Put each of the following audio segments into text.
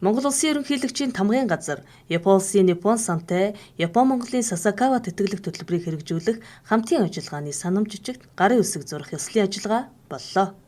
Монгол Улсын ерөнхийлөгчийн тамгын газар, Япон Улсын Nippon Santai, Япон Монголын Sasakawa тэтгэлэг хөтөлбөрийг хэрэгжүүлэх хамтын ажиллагааны санамж жижигт гарын үсэг зурах ёслын ажиллагаа боллоо.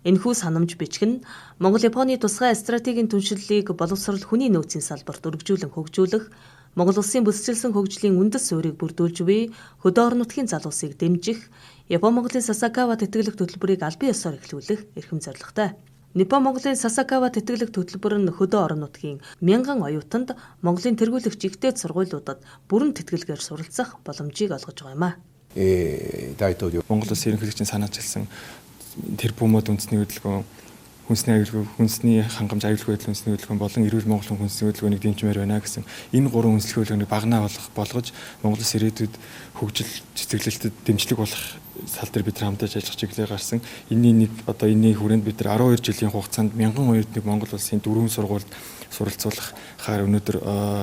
Энэхүү санамж бичиг нь Монгол-Японы тусгай стратегийн түншлэлийг боловсрол хүний нөөцийн салбарт өргөжүүлэн хөгжүүлэх, Монгол Улсын бүсчилсэн хөгжлийн үндэс суурийг бүрдүүлж буй хөдөө орон нутгийн залуусыг дэмжих, Япон Монголын Sasakawa тэтгэлэг хөтөлбөрийг албан ёсоор эхлүүлэх эрхэм зорилготой. Nippon Mongoлийн Sasakawa тэтгэлэг хөтөлбөр нь хөдөө орон нутгийн мянган оюутанд Монголын тэргүүлэгч ихтэй сургуулиудад бүрэн тэтгэлгээр суралцах боломжийг олгож байгаа юм а. Монгол Улсын ерөнхийлөгчийн санаачилсан тэр бумод үндэсний хөдөлгөөн, хүнсний хангамж аюулгүй байдлын үндэсний хөдөлгөөн болон эрүүл Монголын хүнсний хөдөлгөөнийг дэмжмээр байна гэсэн энэ гурван үндэслэх хөдөлгөөнийг багнаа болгож Монгол Улс ирээдүйд хөгжил цэцэглэлтэд дэмжлэг болох сал дээр бид хамтдаа ажиллах чиглэлээр гарсан. Энэний хүрээнд бид 12 жилийн хугацаанд мянган оюутныг Монгол Улсын 4 сургуульд суралцуулахаар өнөөдөр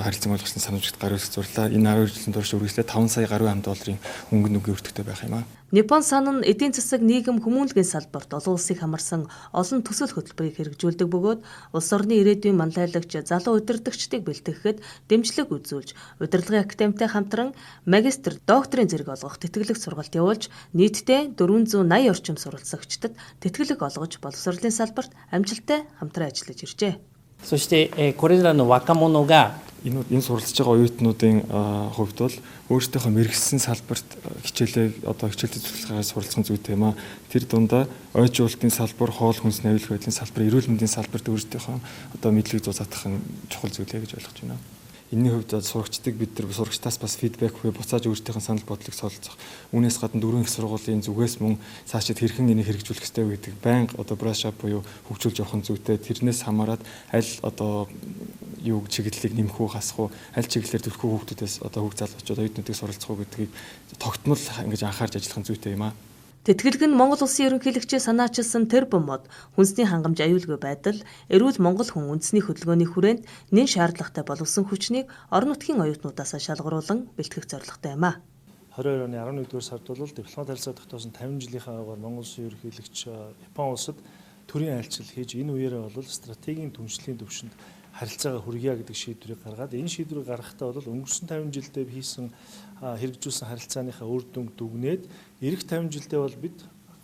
харилцан болгосон санамжигт гарын үсэг зурлаа. Энэ 12 жилийн турш үргэлжлээ 5 сая гаруй ам долларын мөнгө өртөгтэй байх юм аа. Nippon San нь эдийн засаг нийгэм хүмүүнлэгийн салбарт олон улсыг хамарсан олон төсөл хөтөлбөрийг хэрэгжүүлдэг бөгөөд улс орны ирээдүйн манлайлагч залуу удирдагчдыг бэлтгэхэд дэмжлэг үзүүлж, удирдлагын академитай хамтран магистр, докторийн зэрэг олгох тэтгэлэг сургалт явуулж, нийтдээ 480 орчим суралцагчдад тэтгэлэг олгож боловсролын салбарт амжилттай хамтран ажиллаж иржээ. そしてこれらの若者が Энэ суралцж байгаа оюутнуудын хувьд бол өөрсдийнхөө мэрэгсэн салбарт хичээлээ хичээлтэй зөвлөхөөр суралцсан зүйтэй юм а. Тэр дундаа ойжуулалтын салбар, хоол хүнсний аюулгүй байдлын салбар, эрүүл мэндийн салбарт өөрсдийнхөө мэдлэг зузаатах нь чухал зүйлээ гэж ойлгож байна. Энэний хувьд сурагчдыг бид нар сурагчдаас бас фидбек буюу буцааж өөрсдийнхөө санал бодлыг солилцох. Үүнээс гадна дөрвөн их сургуулийн зүгээс мөн цаашид хэрхэн энийг хэрэгжүүлэх ёстой вэ гэдэг байнга брашап буюу хөгжүүлж явах нь зүйтэй. Тэрнээс хамаарат аль юу чиглэлийг нэмэх үү хасах уу, аль чиглэлээр төлөх хүүхдүүдээс хүүхд залуучууд оюутнуудыг суралцах уу гэдгийг тогтмол ингэж анхаарч ажиллах нь зүйтэй юм аа. Тэтгэлэг нь Монгол Улсын ерөнхийлөгчийн санаачилсан тэр бомод хүнсний хангамж аюулгүй байдал, эрүүл Монгол хүн үндэсний хөдөлгөөний хүрээнд нэн шаардлагатай боловсон хүчнийг орон нутгийн оюутнуудаас шалгаруулан бэлтгэх зорилготой юм а. 22 оны 11-р сард бол дипломат харилцаа тогтоосон 50 жилийнхаа агаар Монгол Улсын ерөнхийлөгч Япон улсад төрийн айлчил хийж энэ үеэрээ бол стратегийн түншлэлийн төвшөнд харилцаагаа хүргье гэдэг шийдвэрийг гаргаад энэ шийдвэрийг гаргахдаа бол өнгөрсөн 50 жилдээ хийсэн хэрэгжүүлсэн харилцааныхаа үр дүнг дүгнээд эх 50 жилдээ бол бид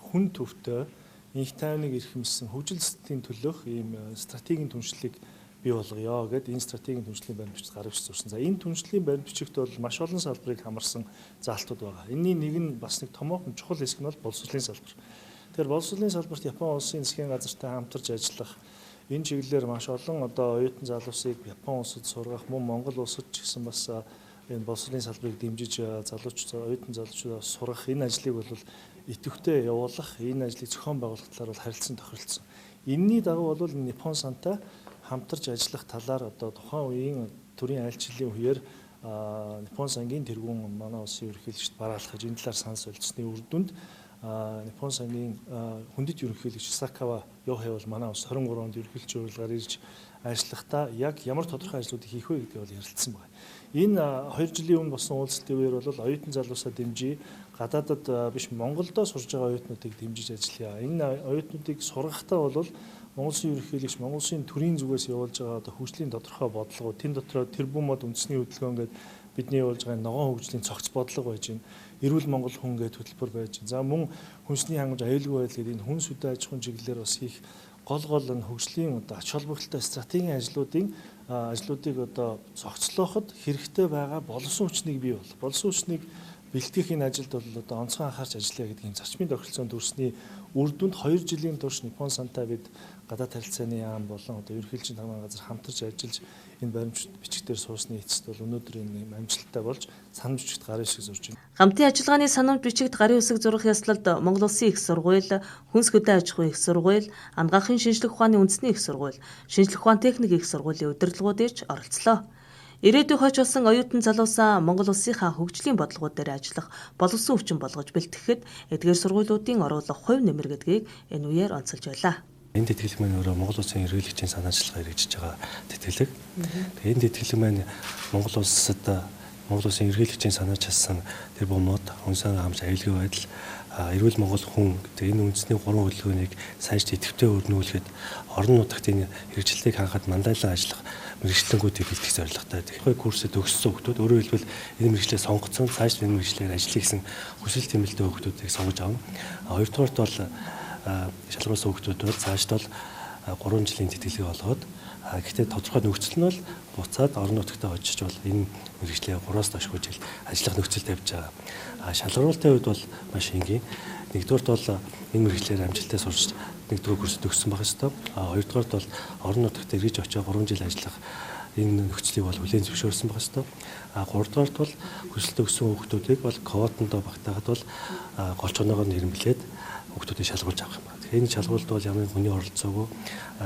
хүн төвтэй инх тайвныг эрхэмсэн хөгжил зүйн төлөөх ийм стратегийн түншлэлийг бий болгоё гэдэг энэ стратегийн түншлэлийн баримт бичиг гаргаж зурсан. За энэ түншлэлийн баримт бичигт бол маш олон салбарыг хамарсан заалтууд байгаа. Энийний нэг нь бас нэг томоохон чухал хэсэг нь бол боловсролын салбар. Тэгэхээр боловсролын салбарт Япон улсын засгийн газартай хамтарч ажиллах энэ чиглэлээр маш олон оюутан залуусыг Япон улсад сургах, мөн Монгол улсад ч гэсэн бас энэ боловсролын салбарыг дэмжиж оюутан залуучуудаа сургах энэ ажлыг бол идэвхтэй явуулах, энэ ажлыг зохион байгуулах талаар бол харилцан тохиролцсон. Энэний дагуу бол Nippon Santai хамтарч ажиллах талаар тухайн үеийн төрийн айлчлалын үеэр Nippon Santai-гийн тэргүүн манай улсын ерөнхийлөгчд бараалхаж энэ талаар санал солилцсны үр дүнд Nippon Santai-гийн хүндэт ерөнхийлөгч Sasakawa Yohei бол манай улс 23 онд ерөнхийлөгч урилгаар ирж ажиллахдаа яг ямар тодорхой ажлуудыг хийх вэ гэдгийг бол ярилцсан байна. Энэ 2 жилийн өмнө болсон уулзалтын үеэр бол оюутан залуусаа дэмжиж гадаадад биш Монголдо сурж байгаа оюутнуудыг дэмжиж ажиллая. Энэ оюутнуудыг сургахдаа бол Монгол Улсын ерөнхийлөгч Монгол Улсын төрийн зүгээс явуулж байгаа хөгжлийн тодорхой бодлого, тэн дотроо тэрбумод үндэсний хөдөлгөөн гэдэг бидний явуулж байгаа ногоон хөгжлийн цогц бодлого байж байна. Эрүүл Монгол хүн гэдэг хөтөлбөр байж байна. За мөн хүнсний хангамж аюулгүй байдал гэдэг энэ хүнс үдэ аж ахуйн чиглэлээр бас их гол нь хөгжлийн ач холбогдолтой стратегийн ажлуудыг зохицлооход хэрэгтэй байгаа боловсон хүчнийг бий боловсон хүчнийг бэлтгэх энэ ажилд бол онцгой анхаарч ажиллая гэдэг энэ зарчмын тохиролцоонд дүрсний үр дүнд 2 жилийн турш Nippon Santai бид гадаад харилцааны яам болон ерөнхийлөгчийн тамгын газар хамтарч ажиллаж энэ баримт бичгээр суусны эцэст бол өнөөдөр энэ амжилттай болж санамж бичигт гарын үсэг зурж байна. Хамтын ажиллагааны санамж бичигт гарын үсэг зурах ёслолд Монгол Улсын их сургууль, Хүнс хөдөө аж ахуйн их сургууль, Ангаахын шинжлэх ухааны үндэсний их сургууль, Шинжлэх ухаан техник их сургуулийн удирдлагууд ирж оролцлоо. Ирээдүйн хойч болсон оюутан залуусаа Монгол Улсынхаа хөгжлийн бодлогууд дээр ажиллах боловсон хүчин болгож бэлтгэхэд эдгээр сургуулиудын оруулах хувь нэмэр гэдгийг энэ үеэр онцолж байлаа. Энэ тэтгэлэг маань өөрөө Монгол Улсын ерөнхийлөгчийн санаачилгаа хэрэгжиж байгаа тэтгэлэг. Тэгээ энэ тэтгэлэг маань Монгол Улсын ерөнхийлөгчийн санаачилсан тэр бомод хүнсэн хамж аюулгүй байдал эрүүл Монгол хүн гэдэг энэ үндэсний 3 хөдөлгөөнийг сайжд идэвхтэй өрнүүлэхэд орон нутагт энэ хэрэгжилтийг хангахад мандайлан ажиллах мэргэжлэнгүүдийг бэлтгэх зорилготой. Тэгэхээр курсэд төгссөн хүмүүс өөрөөр хэлбэл энэ мэргэжлээ сонгоцсон цааш энэ мэргэжлээр ажиллая гэсэн хүсэл тэмэлтэй хүмүүсийг сонгож авна. Хоёрдугаарт бол шалгаруулсан хүмүүсд бол цаашд бол 3 жилийн тэтгэлэг олгоод гэхдээ тодорхой нөхцөл нь бол буцаад орон нутагтаа очиж бол энэ мэргэжлээ 3-аас доош жил ажиллах нөхцөл тавьж байгаа. Шалгаруулалтын үед бол маш энгийн. Нэгдүгээрт бол энэ мэргэжлээр амжилттай сурч нэгдүгээр курс төгссөн байх ёстой. Хоёрдугаарт бол орон нутагт эргэж очиж 3 жил ажиллах энэ нөхцөлийг бол хүлээн зөвшөөрсөн байх ёстой. Гуравдугаарт бол хүсэлт өгсөн хүмүүсийг бол квотондоо багтаахад бол голч оноогоор нэрмэлээд хүмүүсийг шалгуулж авах юм байна. Тэгэхээр энэ шалгуулалт бол ямар хүний оролцоогүй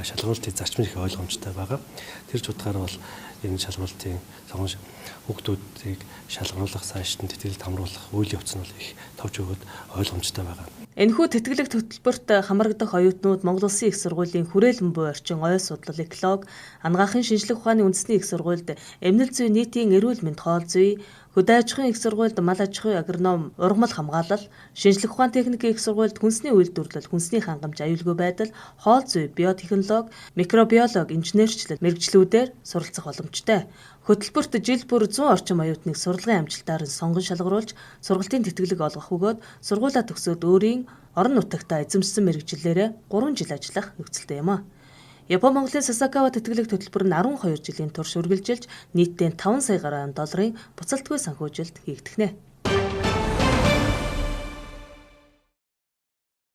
шалгуулалтын зарчим их ойлгомжтой байгаа. Тэр ч утгаараа бол энэ шалгуулалтын сонгож хүмүүсийг шалгаруулах, сайшин тэтгэлд хамруулах үйл явц нь бол их товч өгöd ойлгомжтой байгаа. Энэхүү тэтгэлэг хөтөлбөрт хамрагдах оюутнууд Монгол Улсын их сургуулийн хүрээлэн буй орчин оюу судлал эколог, анагаахын шинжлэх ухааны үндэсний их сургуульд эмнэлэг зүй нийтийн эрүүл мэнд хоол зүй, хөдөө аж ахуйн их сургуульд мал аж ахуй агроном ургамал хамгаалал, шинжлэх ухааны техникийн их сургуульд хүнсний үйлдвэрлэл, хүнсний хангамж аюулгүй байдал, хоол зүй, биотехнологи, микробиолог, инженерчлэл мэргэжлүүдээр суралцах боломжтой. Хөтөлбөрт жил бүр 100 орчим оюутныг сурлагын амжилтаар сонгон шалгаруулж, сургалтын тэтгэлэг олгох бөгөөд сургуулаа төгсөөд өөрийн орон нутагтаа эзэмшсэн мэргэжлээрээ 3 жил ажиллах нөхцөлтэй юм а. Япон Монголын Сасакава тэтгэлэг хөтөлбөр нь 12 жилийн турш үргэлжилж нийтдээ $5 сая $, буцалтгүй санхүүжилт хийгдэх нэ.